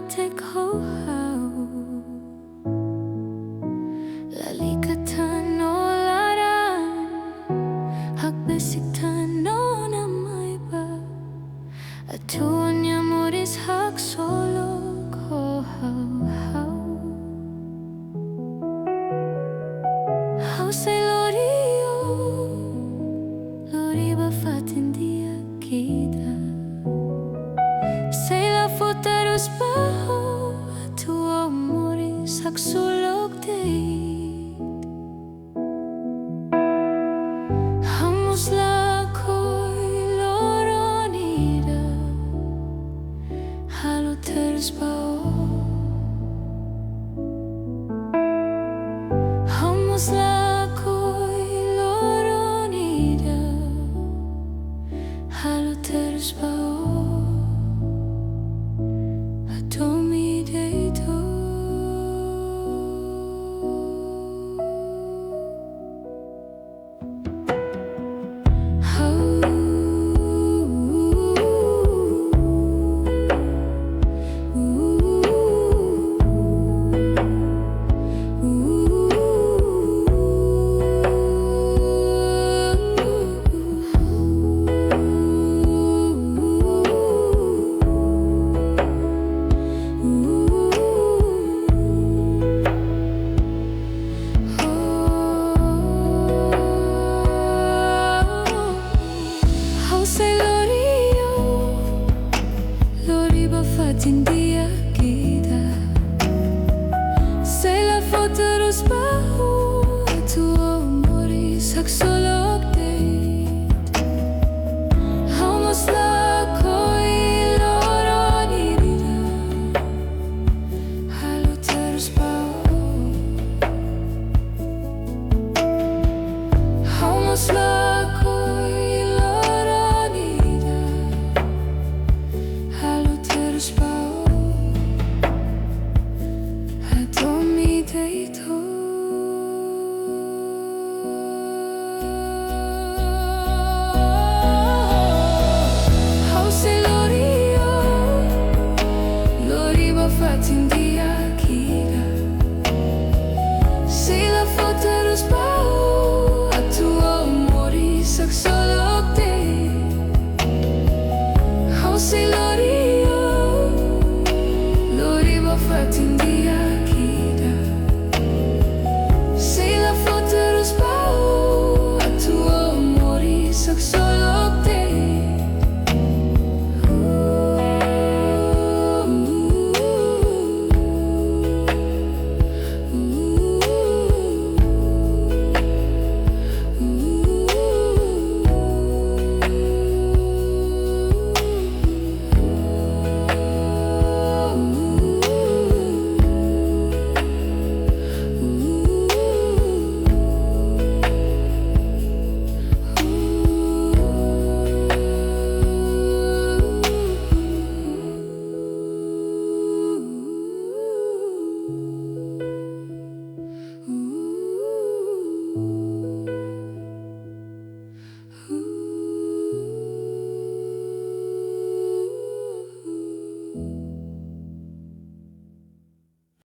Molok Hau Lalikatan olaran Hakbesitan na maiba Atunya muris hak solok ho hau Hau say lorio Loriba fatin dia kita Say la fotarus baho Tua muris hak solok deit Hamus la koi loronida Halo terus baho Hamus la koi loronida Halo terus baho Atomi deito Fatin dia kita Say la fotarus bahu Tua muris hak solok deit Hamus la koi loronida Halo terus bahu Hamus la koi loronida Halo terus bahu Atomi deito Hau say lorio Loriba fatin dia